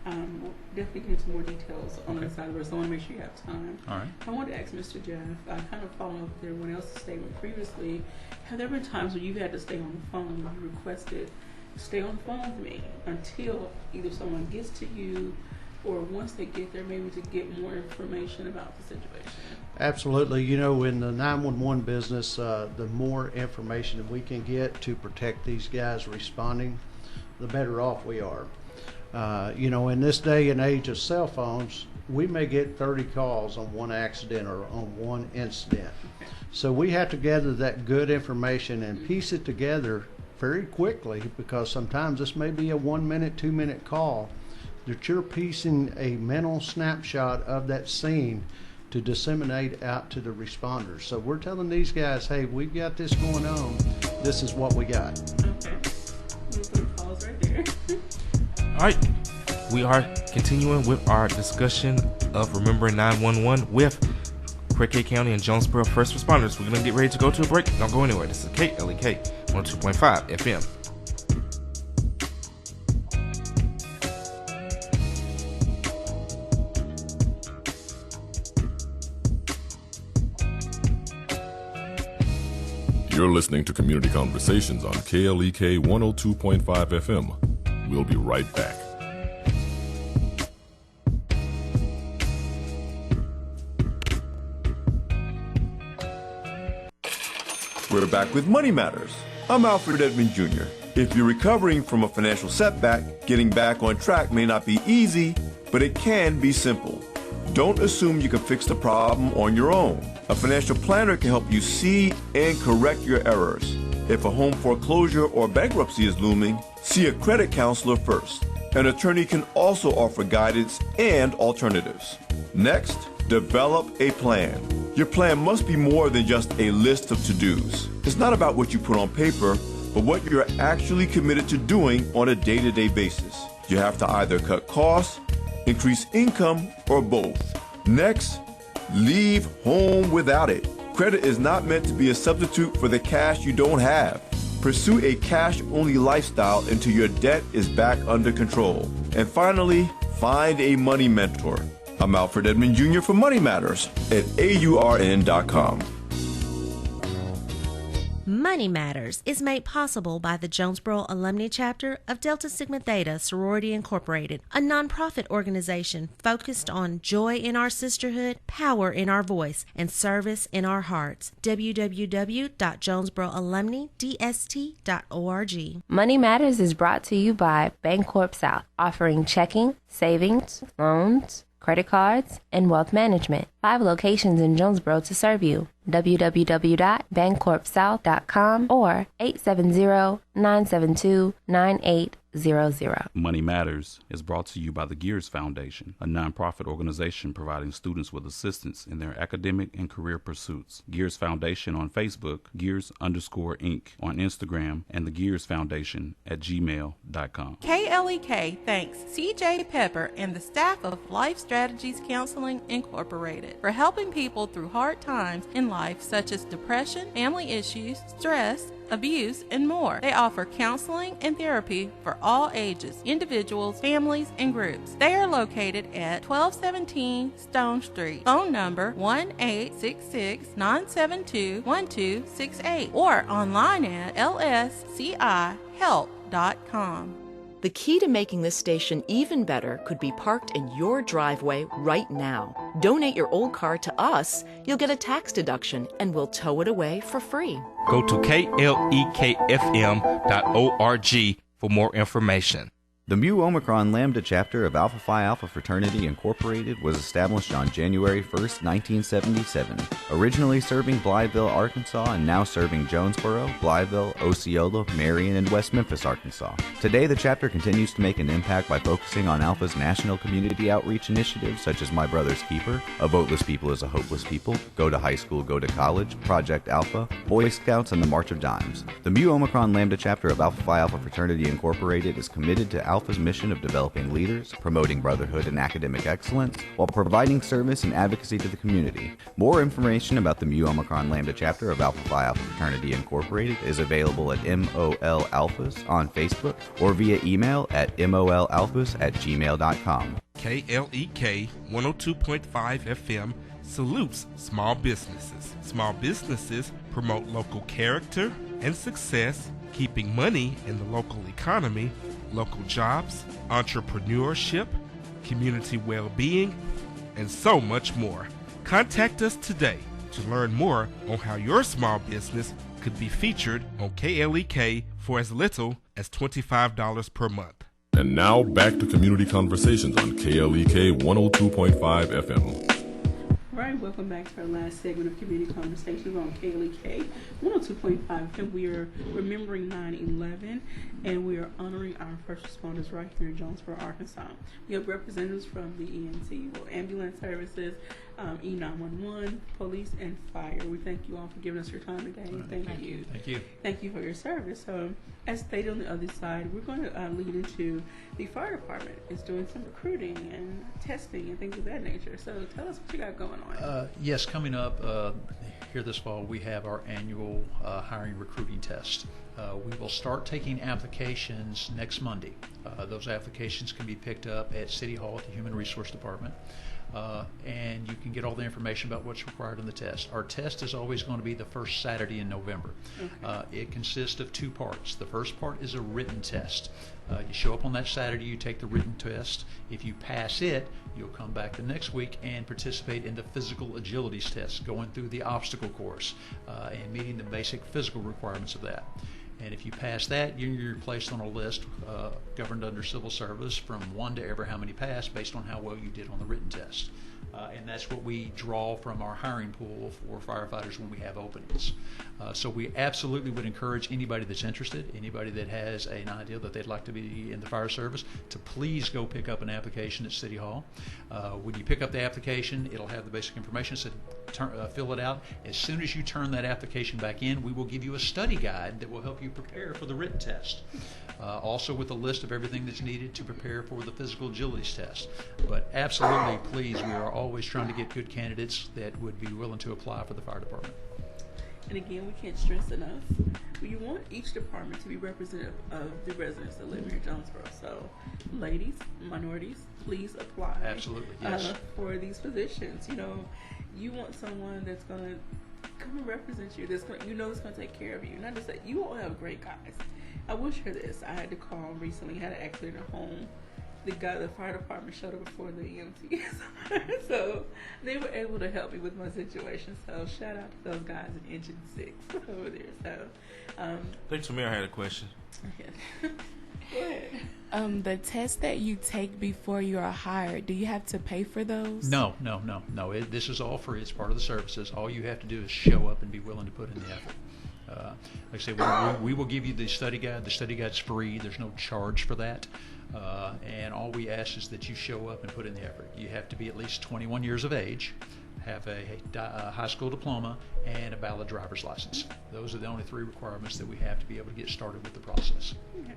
We'll definitely get into more details on the side of it, so I want to make sure you have time. All right. I want to ask Mr. Jeff, kind of following up with everyone else's statement previously, have there been times when you've had to stay on the phone when you requested, stay on the phone with me until either someone gets to you, or once they get there, maybe to get more information about the situation? Absolutely. You know, in the 911 business, the more information that we can get to protect these guys responding, the better off we are. You know, in this day and age of cell phones, we may get 30 calls on one accident or on one incident. So we have to gather that good information and piece it together very quickly, because sometimes this may be a 1 minute, 2 minute call that you're piecing a mental snapshot of that scene to disseminate out to the responders. So we're telling these guys, hey, we've got this going on. This is what we got. Okay. We'll put pause right there. All right. We are continuing with our discussion of Remembering 911 with Craighead County and Jonesboro first responders. We're going to get ready to go to a break. Don't go anywhere. This is KLEK 102.5 FM. You're listening to Community Conversations on KLEK 102.5 FM. We'll be right back. We're back with Money Matters. I'm Alfred Edmond Jr. If you're recovering from a financial setback, getting back on track may not be easy, but it can be simple. Don't assume you can fix the problem on your own. A financial planner can help you see and correct your errors. If a home foreclosure or bankruptcy is looming, see a credit counselor first. An attorney can also offer guidance and alternatives. Next, develop a plan. Your plan must be more than just a list of to-dos. It's not about what you put on paper, but what you're actually committed to doing on a day-to-day basis. You have to either cut costs, increase income, or both. Next, leave home without it. Credit is not meant to be a substitute for the cash you don't have. Pursue a cash-only lifestyle until your debt is back under control. And finally, find a money mentor. I'm Alfred Edmond Jr. for Money Matters at AURN.com. Money Matters is made possible by the Jonesboro Alumni Chapter of Delta Sigma Theta Sorority Incorporated, a nonprofit organization focused on joy in our sisterhood, power in our voice, and service in our hearts. www.jonesboroalumnidst.org. Money Matters is brought to you by Bancorp South, offering checking, savings, loans, credit cards, and wealth management. 5 locations in Jonesboro to serve you. www.bancorpsouth.com or 870-972-9800. Money Matters is brought to you by the Gears Foundation, a nonprofit organization providing students with assistance in their academic and career pursuits. Gears Foundation on Facebook, Gears_Inc. on Instagram, and the Gears Foundation at gmail.com. KLEK thanks CJ Pepper and the staff of Life Strategies Counseling Incorporated for helping people through hard times in life such as depression, family issues, stress, abuse, and more. They offer counseling and therapy for all ages, individuals, families, and groups. They are located at 1217 Stone Street. Phone number 1-866-972-1268 or online at lscihelp.com. The key to making this station even better could be parked in your driveway right now. Donate your old car to us, you'll get a tax deduction, and we'll tow it away for free. Go to klekfm.org for more information. The Mu Omicron Lambda chapter of Alpha Phi Alpha Fraternity Incorporated was established on January 1st, 1977, originally serving Blytheville, Arkansas, and now serving Jonesboro, Blytheville, Osceola, Marion, and West Memphis, Arkansas. Today, the chapter continues to make an impact by focusing on Alpha's national community outreach initiatives such as My Brother's Keeper, A Voteless People is a Hopeless People, Go to High School, Go to College, Project Alpha, Boy Scouts, and the March of Dimes. The Mu Omicron Lambda chapter of Alpha Phi Alpha Fraternity Incorporated is committed to Alpha's mission of developing leaders, promoting brotherhood and academic excellence, while providing service and advocacy to the community. More information about the Mu Omicron Lambda chapter of Alpha Phi Alpha Fraternity Incorporated is available at MOL Alphas on Facebook or via email at molalphas@gmail.com. KLEK 102.5 FM salutes small businesses. Small businesses promote local character and success, keeping money in the local economy, local jobs, entrepreneurship, community well-being, and so much more. Contact us today to learn more on how your small business could be featured on KLEK for as little as $25 per month. And now back to Community Conversations on KLEK 102.5 FM. All right, welcome back to our last segment of Community Conversations on KLEK 102.5 FM. We are remembering 9/11, and we are honoring our first responders right here in Jonesboro, Arkansas. We have representatives from the EMT, ambulance services, E911, police, and fire. We thank you all for giving us your time today. Thank you. Thank you. Thank you for your service. As stated on the other side, we're going to lead into the fire department is doing some recruiting and testing and things of that nature. So tell us what you got going on. Yes, coming up here this fall, we have our annual hiring recruiting test. We will start taking applications next Monday. Those applications can be picked up at City Hall at the Human Resource Department. And you can get all the information about what's required in the test. Our test is always going to be the first Saturday in November. Okay. It consists of 2 parts. The first part is a written test. You show up on that Saturday, you take the written test. If you pass it, you'll come back the next week and participate in the physical agilities test, going through the obstacle course and meeting the basic physical requirements of that. And if you pass that, you're placed on a list governed under civil service from 1 to ever how many pass based on how well you did on the written test. And that's what we draw from our hiring pool for firefighters when we have openings. So we absolutely would encourage anybody that's interested, anybody that has an idea that they'd like to be in the fire service, to please go pick up an application at City Hall. When you pick up the application, it'll have the basic information, so fill it out. As soon as you turn that application back in, we will give you a study guide that will help you prepare for the written test. Also with a list of everything that's needed to prepare for the physical agilities test. But absolutely, please, we are always trying to get good candidates that would be willing to apply for the fire department. And again, we can't stress enough, you want each department to be representative of the residents that live here in Jonesboro. So, ladies, minorities, please apply. Absolutely, yes. For these positions. You know, you want someone that's going to come and represent you. That's going, that's going to take care of you. Not just that you all have great guys. I will share this. I had to call recently. Had an accident at home. The fire department showed up before the EMTs, so they were able to help me with my situation. So shout out to those guys in Engine 6 over there. So, I think Tamir had a question. Go ahead. The tests that you take before you are hired, do you have to pay for those? No. This is all free. It's part of the services. All you have to do is show up and be willing to put in the effort. Like I said, we will give you the study guide. The study guide's free. There's no charge for that. And all we ask is that you show up and put in the effort. You have to be at least 21 years of age, have a high school diploma, and a valid driver's license. Those are the only 3 requirements that we have to be able to get started with the process.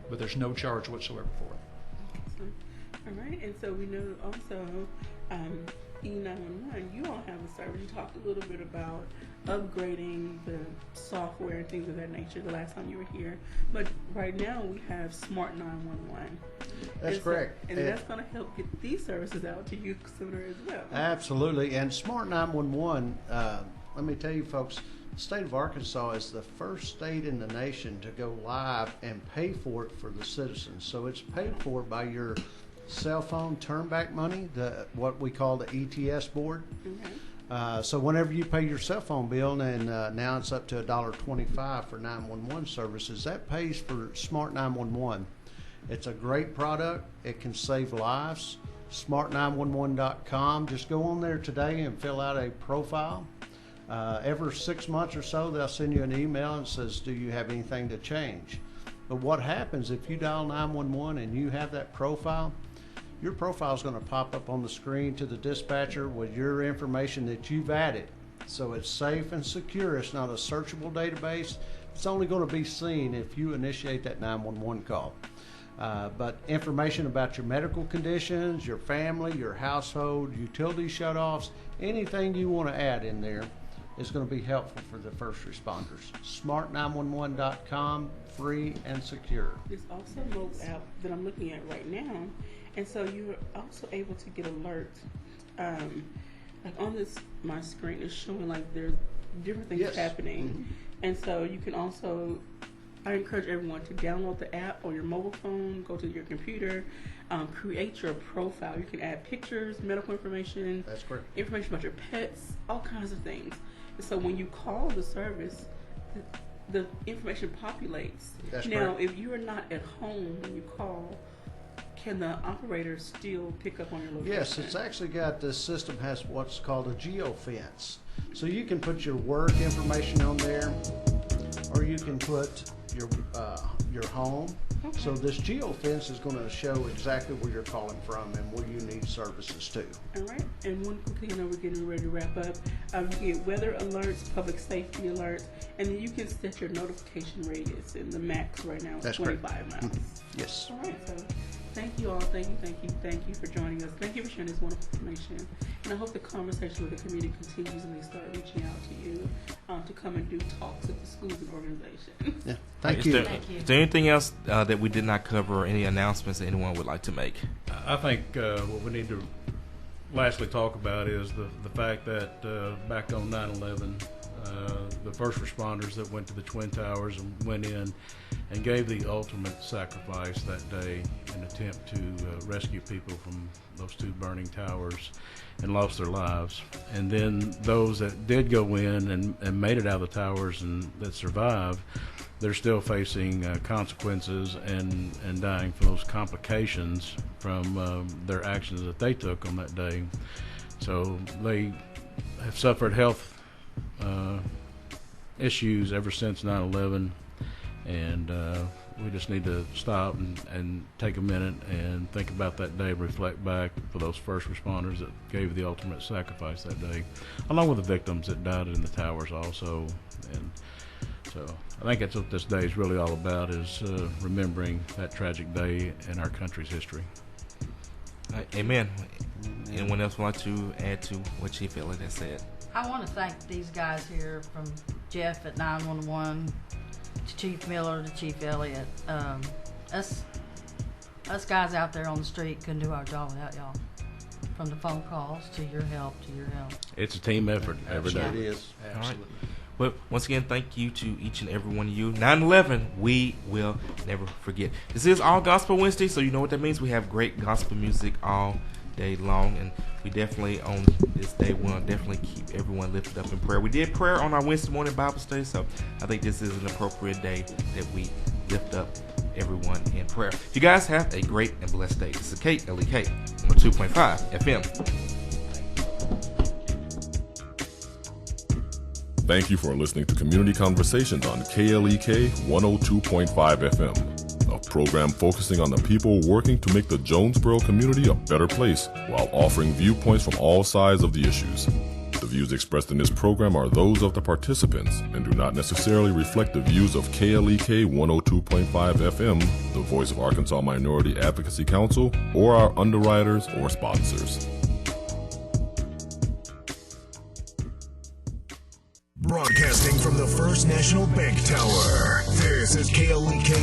But there's no charge whatsoever for it. Awesome. All right, and so we know also E911, you all have a service. You talked a little bit about upgrading the software and things of that nature the last time you were here. But right now we have Smart 911. That's correct. And that's going to help get these services out to you sooner as well. Absolutely. And Smart 911, let me tell you folks, the state of Arkansas is the first state in the nation to go live and pay for it for the citizens. So it's paid for by your cell phone turnback money, what we call the ETS board. So whenever you pay your cell phone bill, and now it's up to $1.25 for 911 services, that pays for Smart 911. It's a great product. It can save lives. Smart911.com. Just go on there today and fill out a profile. Every 6 months or so, they'll send you an email and says, do you have anything to change? But what happens if you dial 911 and you have that profile, your profile is going to pop up on the screen to the dispatcher with your information that you've added. So it's safe and secure. It's not a searchable database. It's only going to be seen if you initiate that 911 call. But information about your medical conditions, your family, your household, utility shutoffs, anything you want to add in there is going to be helpful for the first responders. Smart911.com, free and secure. There's also a mobile app that I'm looking at right now. And so you're also able to get alerts. Like on my screen is showing like there's different things happening. And so you can also, I encourage everyone to download the app on your mobile phone, go to your computer, create your profile. You can add pictures, medical information, information about your pets, all kinds of things. And so when you call the service, the information populates. Now, if you are not at home when you call, can the operator still pick up on your location? Yes, it's actually got, this system has what's called a geofence. So you can put your work information on there, or you can put your home. So this geofence is going to show exactly where you're calling from and where you need services to. All right, and one quick thing, I know we're getting ready to wrap up. You get weather alerts, public safety alerts, and then you can set your notification radius, and the max right now is 25 miles. Yes. All right, so thank you all. Thank you for joining us. Thank you for sharing this wonderful information. And I hope the conversation with the community continues and they start reaching out to you to come and do talks with the schools and organizations. Yeah, thank you. Is there anything else that we did not cover, or any announcements that anyone would like to make? I think what we need to lastly talk about is the fact that back on 9/11, the first responders that went to the Twin Towers and went in and gave the ultimate sacrifice that day in an attempt to rescue people from those 2 burning towers and lost their lives. And then those that did go in and made it out of the towers and that survived, they're still facing consequences and dying from those complications from their actions that they took on that day. So they have suffered health issues ever since 9/11, and we just need to stop and take a minute and think about that day, reflect back for those first responders that gave the ultimate sacrifice that day, along with the victims that died in the towers also. And so I think that's what this day is really all about, is remembering that tragic day in our country's history. Amen. Anyone else would like to add to what Chief Elliott has said? I want to thank these guys here from Jeff at 911, to Chief Miller, to Chief Elliott. Us guys out there on the street couldn't do our job without y'all. From the phone calls to your help. It's a team effort every day. It is. Absolutely. Well, once again, thank you to each and every one of you. 9/11, we will never forget. This is All Gospel Wednesday, so you know what that means. We have great gospel music all day long, and we definitely, on this day, want to definitely keep everyone lifted up in prayer. We did prayer on our Wednesday morning Bible study, so I think this is an appropriate day that we lift up everyone in prayer. You guys have a great and blessed day. This is KLEK 102.5 FM. Thank you for listening to Community Conversations on KLEK 102.5 FM, a program focusing on the people working to make the Jonesboro community a better place while offering viewpoints from all sides of the issues. The views expressed in this program are those of the participants and do not necessarily reflect the views of KLEK 102.5 FM, the voice of Arkansas Minority Advocacy Council, or our underwriters or sponsors. Broadcasting from the First National Bank Tower, this is KLEK